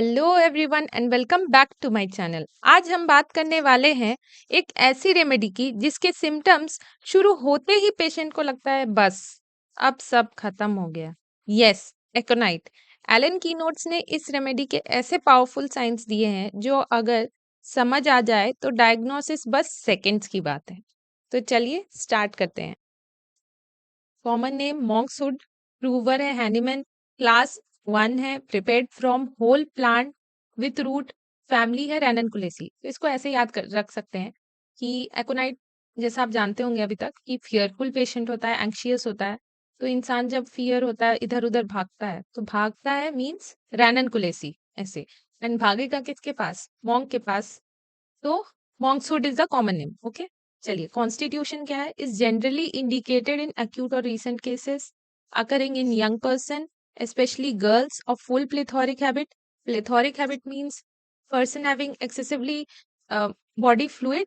Hello everyone and welcome back to my channel. आज हम बात करने वाले हैं एक ऐसी रेमेडी की जिसके सिम्टम्स शुरू होते ही पेशेंट को लगता है बस अब सब खत्म हो गया। यस, एकोनाइट। एलन की नोट्स ने इस रेमेडी के ऐसे पावरफुल साइंस दिए हैं जो अगर समझ आ जाए तो डायग्नोसिस बस सेकंड्स की बात है। तो चलिए स्टार्ट करते हैं। कॉमन नेम मॉन्क्सवुड, प्रूवर है हैनीमैन, क्लास 1 है, prepared from whole plant with root, family है रैननकुलेसी। तो इसको ऐसे याद कर रख सकते हैं कि एकोनाइट, जैसा आप जानते होंगे अभी तक, कि फियरफुल पेशेंट होता है, एंग्शियस होता है। तो इंसान जब फियर होता है इधर उधर भागता है, तो भागता है मीन्स रैननकुलेसी ऐसे। एंड भागेगा किसके पास? मॉन्क के पास। तो monkswood is the common name. Okay, चलिए कॉन्स्टिट्यूशन क्या है? Is generally indicated in acute और recent cases occurring in young person, especially girls of full plethoric habit. Plethoric habit means person having excessively body fluid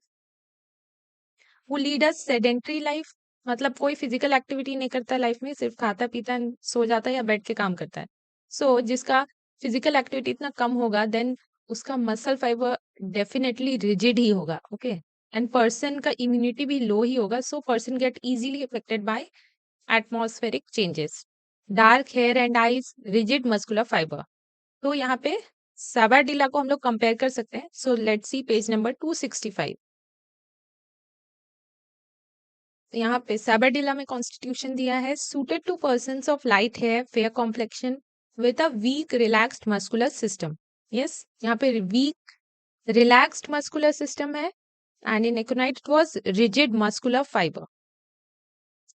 who lead a sedentary life, मतलब कोई physical activity नहीं करता life में, सिर्फ खाता पीता है, सो जाता है या बैठ के काम करता है। सो जिसका फिजिकल एक्टिविटी इतना कम होगा देन उसका मसल फाइबर डेफिनेटली रिजिड ही होगा। ओके, एंड पर्सन का इम्यूनिटी भी लो ही होगा, so person get easily affected by atmospheric changes. Dark hair and eyes, rigid muscular fibre. तो यहाँ पे साबाडिला को हम लोग कंपेयर कर सकते हैं। So let's see page number 265। तो यहाँ पे साबाडिला में कॉन्स्टिट्यूशन दिया है, suited to persons of light hair, fair complexion with a weak relaxed muscular system. Yes, यहाँ पे वीक रिलैक्स्ड मस्कुलर सिस्टम है and in aconite it was rigid muscular fibre.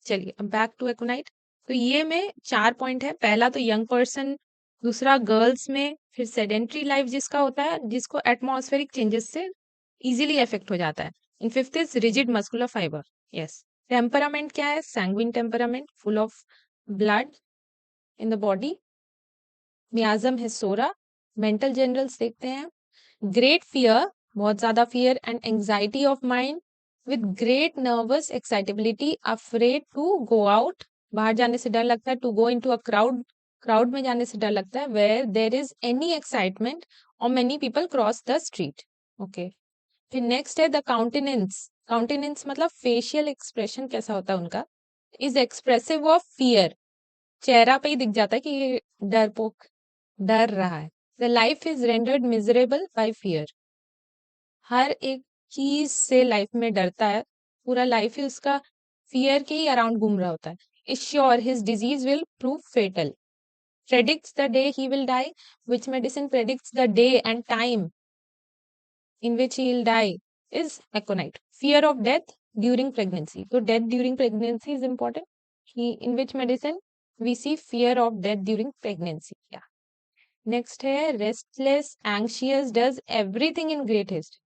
चलिए अब बैक टू एकोनाइट। तो ये में 4 पॉइंट है। पहला तो यंग पर्सन, दूसरा गर्ल्स में, फिर सेडेंट्री लाइफ जिसका होता है, जिसको एटमॉस्फेरिक चेंजेस से इजीली इफेक्ट हो जाता है। In fifth is rigid muscular fibre. Yes, temperament क्या है? Sanguine temperament, full of blood in the body. मियाजम है सोरा। मेंटल जनरल्स देखते हैं। ग्रेट फियर, बहुत ज्यादा fear and anxiety of mind with great nervous excitability, afraid to go out, बाहर जाने से डर लगता है, to go into a crowd, crowd में जाने से डर लगता है, where there is any excitement और many people cross the street. Okay, फिर नेक्स्ट है द काउंटेनेंस। काउंटेनेंस मतलब फेशियल एक्सप्रेशन कैसा होता है उनका, इज एक्सप्रेसिव ऑफ फियर, चेहरा पे ही दिख जाता है कि ये डरपोक, डर रहा है। The life is rendered miserable by fear, हर एक चीज से लाइफ में डरता है, पूरा लाइफ ही उसका फियर के ही अराउंड घूम रहा होता है। Is sure his disease will prove fatal, predicts the day he will die, which medicine predicts the day and time in which he will die, is aconite. Fear of death during pregnancy, so death during pregnancy is important. In which medicine we see fear of death during pregnancy. Yeah. Next है restless anxious does everything in great haste,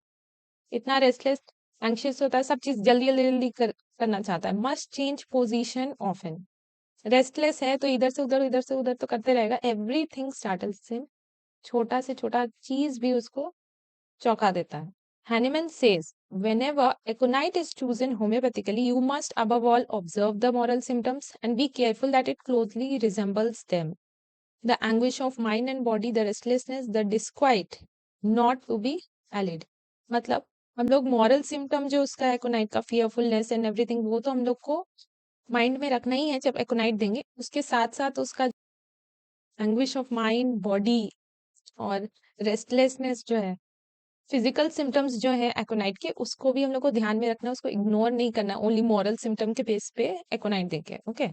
इतना restless anxious होता है, सब चीज जल्दी जल्दी जल्दी करना चाहता है। Must change position often, restless है तो इधर से उधर, इधर से उधर तो करते रहेगा। एवरीथिंग स्टार्टल्स हिम, छोटा से छोटा चीज भी उसको चौंका देता है। Hahnemann says, whenever aconite is chosen homeopathically, you must above all observe the moral symptoms and be careful that it closely resembles them. The anguish of mind and body, the restlessness, the disquiet, not to be allayed. मतलब हम लोग moral symptom जो उसका है एकोनाइट का, फियरफुलनेस and everything, वो तो हम लोग को माइंड में रखना ही है जब एकोनाइट देंगे। उसके साथ साथ उसका एंग्विश ऑफ माइंड, बॉडी और रेस्टलेसनेस जो है, फिजिकल सिम्टम्स जो है एकोनाइट के, उसको भी हम लोग को ध्यान में रखना है, उसको इग्नोर नहीं करना, ओनली मॉरल सिम्टम के बेस पे एकोनाइट देंगे। ओके,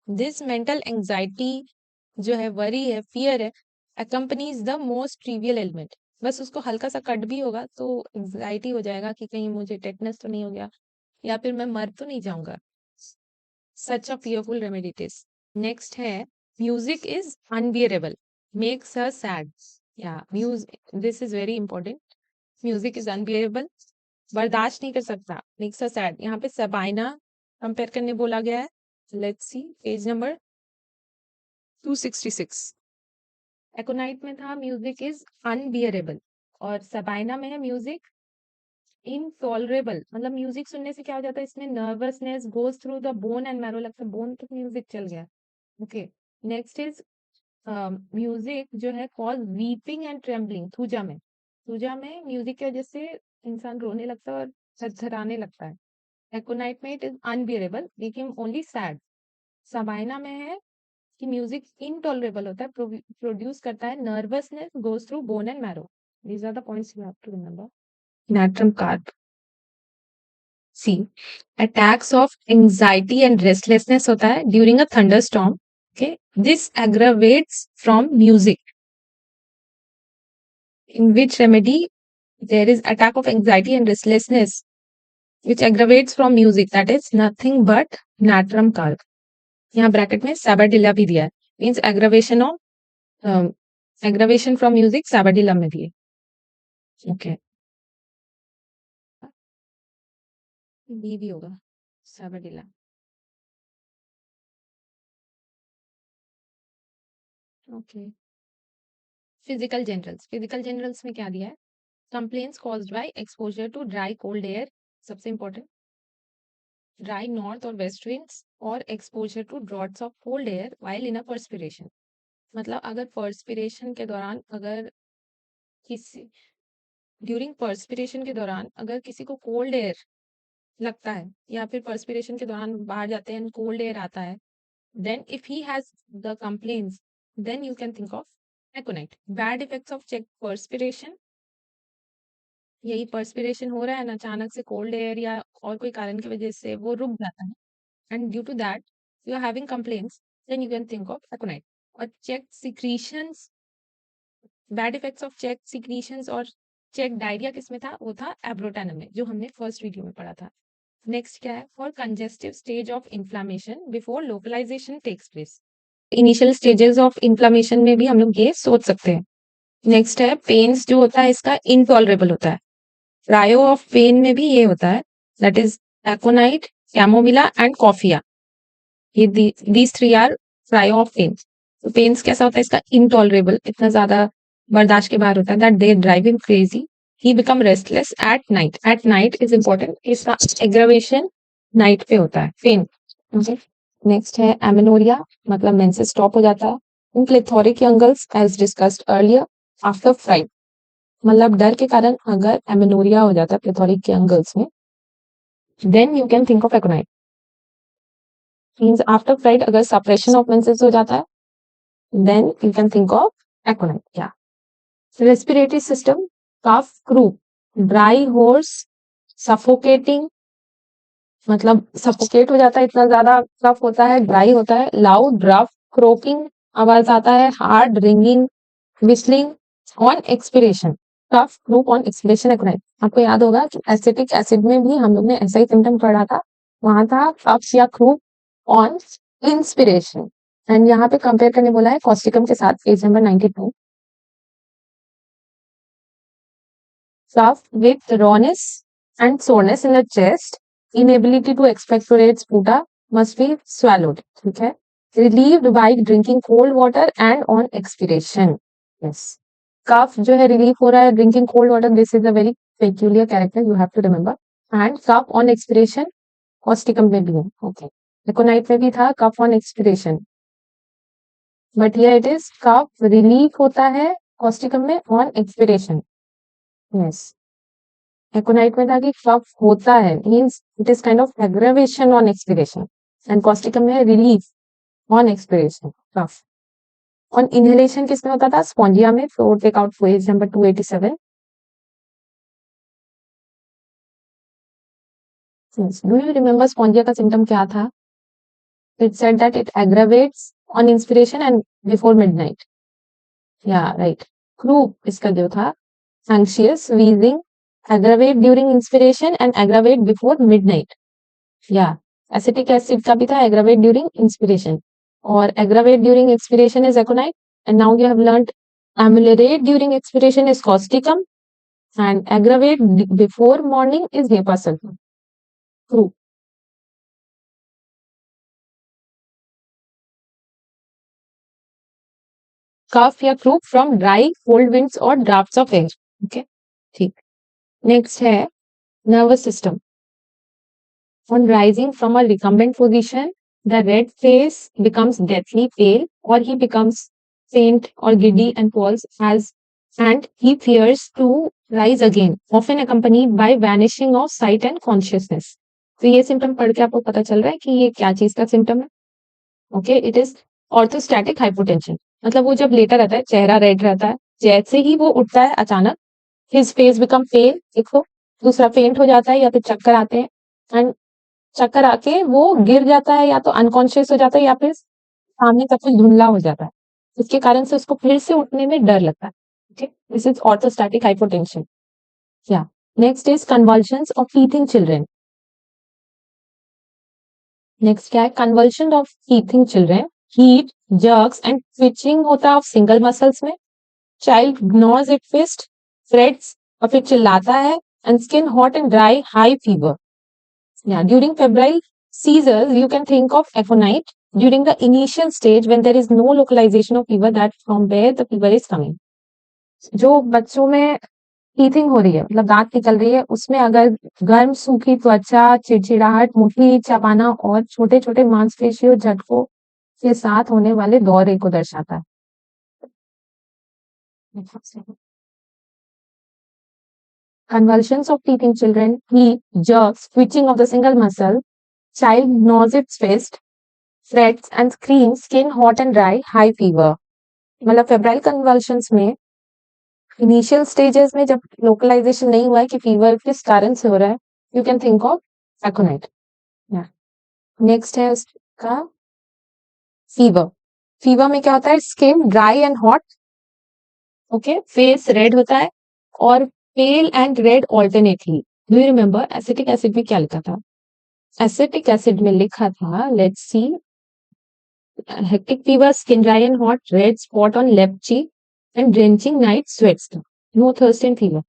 दिस मेंटल एंजाइटी जो है, वरी है, फियर है, accompanies the most trivial element. बस उसको हल्का सा कट भी होगा तो एंजाइटी हो जाएगा कि कहीं मुझे टेटनस तो नहीं हो गया या फिर मैं मर तो नहीं जाऊंगा। Such a fearful remedy it is. Next है music is unbearable, makes her sad. या music, this is very important. Music is unbearable, बर्दाश्त नहीं कर सकता, मेक्स हर सैड। यहाँ पे सबाइना कंपेयर करने बोला गया है। Let's see page number 266। एकोनाइट में था म्यूजिक इज अनबियरेबल और सबाइना में है म्यूजिक इनटॉलरेबल। मतलब म्यूजिक सुनने से क्या हो जाता है, इसमें nervousness goes through the bone and marrow, लगता है बोन तक म्यूजिक चल गया। ओके, नेक्स्ट इज म्यूजिक जो है call weeping and trembling thuja में म्यूजिक की वजह से इंसान रोने लगता है और थरथराने लगता है। एकोनाइट में इट इज अनबियरेबल, लेकिन ओनली सैड। सबाइना में है कि म्यूजिक इनटॉलरेबल होता है, प्रोड्यूस करता है nervousness, goes through bone and marrow. These are the points you have to remember. Natrum carp. C. Attacks of anxiety and restlessness होता है during a thunderstorm. Okay. This aggravates from music. In which remedy there is attack of anxiety and restlessness, which aggravates from music. That is nothing but natrum carp. यहाँ bracket में सैबाडिला भी दिया है, means aggravation from music सैबाडिला में भी है। Okay, B भी होगा सैबाडिला। ओके, फिजिकल जनरल्स में क्या दिया है? Complaints caused by exposure to dry cold air, सबसे इंपॉर्टेंट, ड्राई नॉर्थ और वेस्ट विंड्स, और exposure to draughts of cold air while in a perspiration. मतलब अगर पर्सपिरेशन के दौरान अगर किसी ड्यूरिंग पर्सपिरेशन के दौरान अगर किसी को कोल्ड एयर लगता है या फिर पर्सपिरेशन के दौरान बाहर जाते हैं कोल्ड एयर आता है, then if he has the complaints, then you can think of aconite. Bad effects of check perspiration, यही पर्सपिरेशन हो रहा है ना, अचानक से कोल्ड एयर या और कोई कारण की वजह से वो रुक जाता है, and due to that you are having complaints, then you can think of aconite. और check secretions, bad effects of check secretions और चेक डायरिया किसमें था? वो था एब्रोटेनम में, जो हमने फर्स्ट वीडियो में पढ़ा था। नेक्स्ट क्या है? For congestive stage of inflammation before localisation takes place. Initial stages of inflammation में भी हम लोग ये सोच सकते हैं। नेक्स्ट है पेन्स जो होता है इसका इनटॉलरेबल होता है। प्रायो ऑफ पेन में भी ये होता है, that is aconite, chamomilla and coffea. ये दीज थ्री आर प्रायो ऑफ पेन। तो पेन्स कैसा होता है इसका? इनटॉलरेबल, इतना ज्यादा बर्दाश्त के बाहर होता है, that they drive him crazy, he become restless at night. At night is important, इसका एग्रावेशन नाइट पे होता है पेन। नेक्स्ट है एमेनोरिया, मतलब मेंसेस स्टॉप हो जाता है in plethoric young girls as discussed earlier after fright. मतलब डर के कारण अगर एमेनोरिया हो जाता है प्लेथोरिक यंगल्स में, then you can think of aconite. Means after fright अगर सप्रेशन ऑफ मेंसेस हो जाता है, then you can think of aconite. क्या? Respiratory system, cough, croup, dry hoarse, suffocating, मतलब सफोकेट हो जाता है, इतना ज्यादा कफ होता है, ड्राई होता है, लाउड, रफ, क्रोकिंग आवाज आता है, hard, ringing, whistling on expiration. Cough, croup on expiration aconite. आपको याद होगा कि एसिटिक एसिड में भी हम लोग ने ऐसा ही सिम्टम पढ़ा था, वहां था कफ या क्रूप ऑन इंस्पिरेशन। एंड यहाँ पे कंपेयर करने बोला है कॉस्टिकम के साथ, page number 92। Cough with rawness and soreness in the chest, inability to expectorate sputa must be swallowed. ठीक है, relieved by drinking cold water and on expiration. Yes, कफ जो है रिलीफ हो रहा है drinking cold water, this is a very peculiar character, you have to remember. And cough on expiration causticum में भी है। ओके, एकोनाइट में भी था cough on expiration, but here it is cough relief होता है कॉस्टिकम में ऑन एक्सपिरेशन। यस, एकोनाइट में था कि कफ होता है, means it is kind of aggravation on expiration, and Causticum में relief on expiration cough. On inhalation किसमें होता था? स्पॉन्जिया में। तो take out page number 287। Do you remember Spongia का सिम्टम क्या था? It said that it aggravates on inspiration and before midnight. या राइट। क्रूप इसका जो था anxious, wheezing, aggravate during inspiration and aggravate before midnight. या एसिटिक एसिड का भी था एग्रावेट ड्यूरिंग इंस्पिरेशन, और aggravate during expiration is aconite. And now you have learned ameliorate during expiration is causticum, and aggravate before morning is hepasulfur. True. Cough या croup from dry cold winds or drafts of air. Okay, ठीक। Next है nervous system. On rising from a recumbent position, the red face becomes deathly pale or he becomes faint or giddy and falls as and he fears to rise again, often accompanied by vanishing of sight and consciousness. तो ये symptom पढ़ के आपको पता चल रहा है कि ये क्या चीज का सिम्टम है. Okay, it is orthostatic hypotension. मतलब वो जब लेटा रहता है, चेहरा रेड रहता है, जैसे ही वो उठता है अचानक हिज फेस बिकम पेल, देखो. दूसरा फेंट हो जाता है या फिर चक्कर आते हैं, एंड चक्कर आके वो गिर जाता है या तो अनकॉन्शियस हो जाता है या फिर सामने सब कुछ धुंधला हो जाता है. इसके कारण से उसको फिर से उठने में डर लगता है. Okay, this is orthostatic hypotension. Yeah. Next is convulsions of teething children. Next क्या है? Convulsion of teething children. Heat, jerks and twitching होता है of single muscles में. Child gnaws its fist, frets और फिर चिल्लाता है, and skin hot and dry, high fever. Yeah. During febrile seizures, you can think of aconite during the initial stage when there is no localization of fever, that from where the fever is coming. जो बच्चों में teething हो रही है, मतलब दांत निकल रही है, उसमें अगर गर्म सूखी त्वचा, चिड़चिड़ाहट, मुट्ठी चबाना और छोटे छोटे मांसपेशियों झटकों के साथ होने वाले दौरे को दर्शाता है. Convulsions of teething children, heat, jerks, twitching of the single muscle, child gnaws its fist, frets and screams, skin hot and dry, high fever. मतलब फेब्राइल कन्वल्शंस में इनिशियल स्टेजेस में जब लोकलाइजेशन नहीं हुआ है कि फीवर किस कारण से हो रहा है, you can think of aconite. Next है उसका फीवर. फीवर में क्या होता है? Skin dry and hot. Okay, face red होता है और pale and red alternately. Do you remember acetic acid में क्या लिखा था? एसिटिक एसिड में लिखा था, let's see, hectic fever, skin dry and hot, red spot on left cheek and drenching night sweats. No thirst and fever.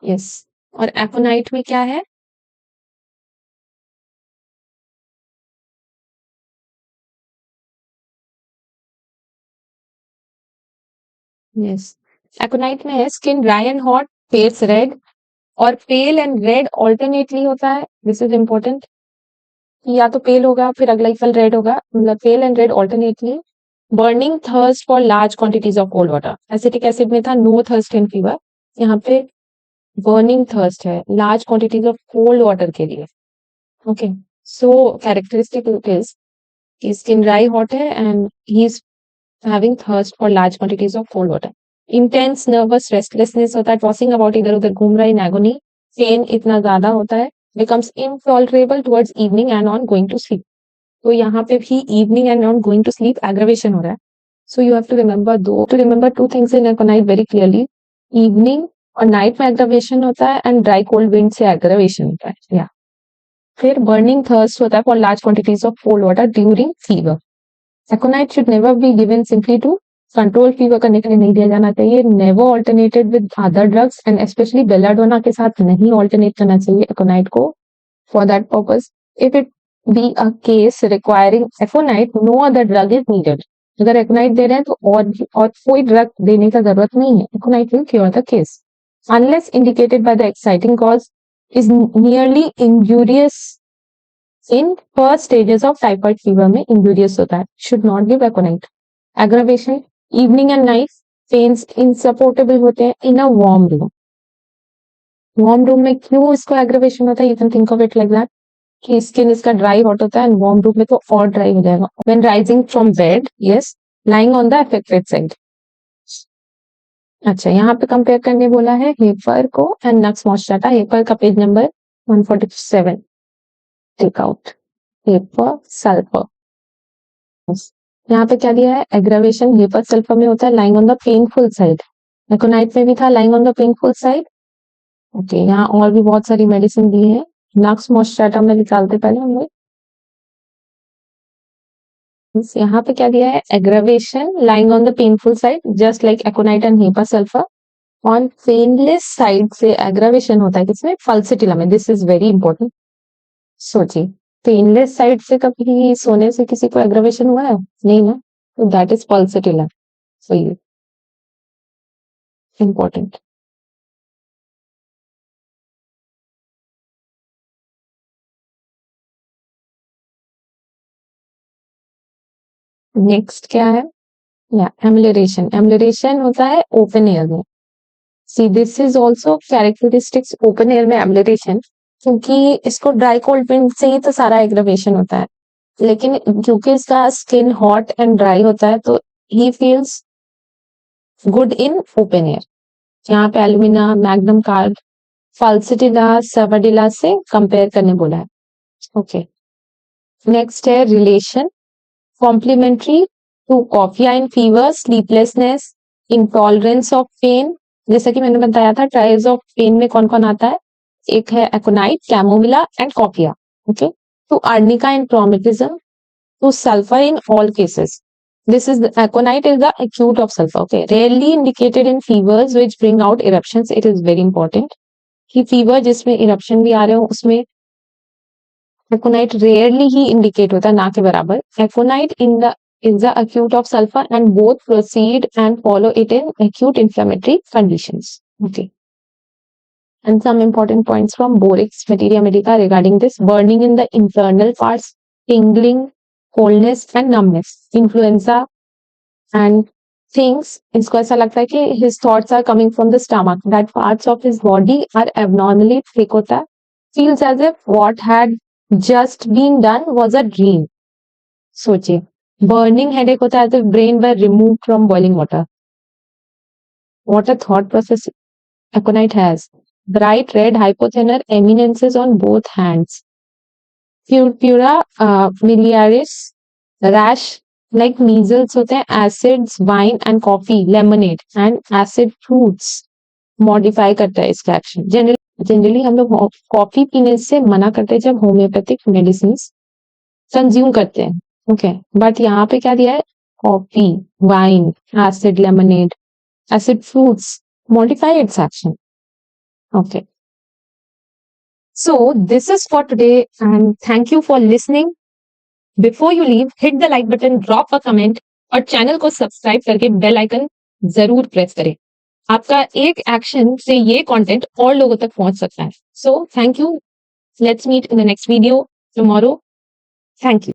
Yes. और एकोनाइट में क्या है? यस, एकोनाइट में है skin dry and hot, face red और पेल एंड रेड ऑल्टरनेटली होता है. This is important. या तो पेल होगा फिर अगला ही पल रेड होगा, मतलब pale and red alternately. Burning thirst for large quantities of cold water. Acetic acid में था नो थर्स्ट एंड फीवर, यहाँ पे बर्निंग थर्स्ट है large quantities of cold water के लिए. ओके, सो कैरेक्टरिस्टिक इज कि स्किन ड्राई हॉट है and he is having thirst for large quantities of cold water. Intense nervous restlessness होता है, tossing about, इधर उधर घूम रहा है, इन एगोनी. पेन इतना ज्यादा होता है, becomes intolerable towards evening and on going to sleep. तो यहाँ पे भी evening and on going to sleep aggravation हो रहा है. So you have to remember two things in aconite very clearly. Evening और नाइट में एग्रावेशन होता है एंड ड्राई कोल्ड विंड से एग्रावेशन होता है. या फिर बर्निंग थर्स्ट होता है for large quantities of cold water during fever. Aconite should never be given simply to control fever करने के लिए नहीं दिया जाना चाहिए. Never alternated with other drugs and especially belladonna के साथ नहीं ऑल्टरनेट करना चाहिए एकोनाइट को for that purpose. If it be a case requiring aconite, no other drug is needed. अगर एकोनाइट दे रहे हैं तो और कोई ड्रग देने का जरूरत नहीं है. Aconite will cure the case unless indicated by the exciting cause is nearly injurious. In first stages of typhoid fever में इंजूरियस होता है, should not give aconite. Aggravation, evening and night pains insupportable होते हैं in a warm room. Warm room में क्यों इसको aggravation होता है? You can think of it like that कि स्किन इसका ड्राई हॉट होता है एंड वार्म रूम में तो और ड्राई हो जाएगा. When rising from bed, yes, lying on the affected side. अच्छा, यहाँ पे कंपेयर करने बोला है हेपर को एंड नक्स मॉस्टाटा. हेपर का page number 147. Take out hepar sulphur. यहाँ पे क्या दिया है? एग्रावेशन हेपर सल्फर में होता है lying on the painful side. Aconite में भी था lying on the painful side. Okay, यहाँ और भी बहुत सारी मेडिसिन दी है. नक्स मॉस्टाटा में निकालते पहले हम लोग. यहाँ पे क्या दिया है? Aggravation lying on the painful side just like aconite and hepar sulphur. On painless side से एग्रावेशन होता है किसमें? फल्सिटिला में. This is very important. सोचिए, पेनलेस साइड से कभी सोने से किसी को एग्रावेशन हुआ है? नहीं ना. तो दैट इज पल्सिटिला. सो ये इंपॉर्टेंट. नेक्स्ट क्या है? या एम्युलरेशन होता है ओपन एयर में। See this is also characteristics open air में एम्युलरेशन, क्योंकि इसको ड्राई कोल्ड विंड से ही तो सारा एग्रावेशन होता है, लेकिन क्योंकि इसका स्किन हॉट एंड ड्राई होता है तो he feels good in open air. यहाँ पे alumina, magnum carb, pulsatilla, sabadilla से कंपेयर करने बोला है। ओके, नेक्स्ट है relation, complementary to coffea in fever, sleeplessness, intolerance of pain. जैसा कि मैंने बताया था ट्रायल्स ऑफ पेन में कौन कौन आता है, एक है aconite, chamomilla and coffea. Okay, to arnica in traumatism, to sulphur in all cases. This is the aconite is the acute of sulfur. Okay, rarely indicated in fevers which bring out eruptions. It is very important कि fever जिसमें eruption भी आ रहे हो उसमें एकोनाइट rarely ही indicate होता है, ना के बराबर। Aconite in the is the acute of sulfur and both proceed and follow it in acute inflammatory conditions. Okay. And some important points from Borix Materia Medica regarding this: burning in the internal parts, tingling, coldness and numbness, influenza and things. इसको ऐसा लगता है कि his thoughts are coming from the stomach, that parts of his body are abnormally thick होता है, feels as if what had just been done was a dream. सोचिए, burning headache होता है as if brain were removed from boiling water. What a thought process aconite has. Bright red hypothenor eminences on both hands. Purpura miliaris, rash like measles होते हैं, acids, wine and coffee, lemonade and acid fruits modify करता है इसका action. Generally हम लोग coffee पीने से मना करते हैं जब होम्योपैथिक मेडिसिन कंज्यूम करते हैं। ओके, बट यहाँ पे क्या दिया है, coffee, wine, acid, lemonade, acid fruits modify its action. Okay. So this is for today and thank you for listening. Before you leave, hit the like button, drop a comment और channel को subscribe करके bell icon जरूर press करें। आपका एक action से ये content और लोगों तक पहुंच सकता है। So thank you. Let's meet in the next video tomorrow. Thank you.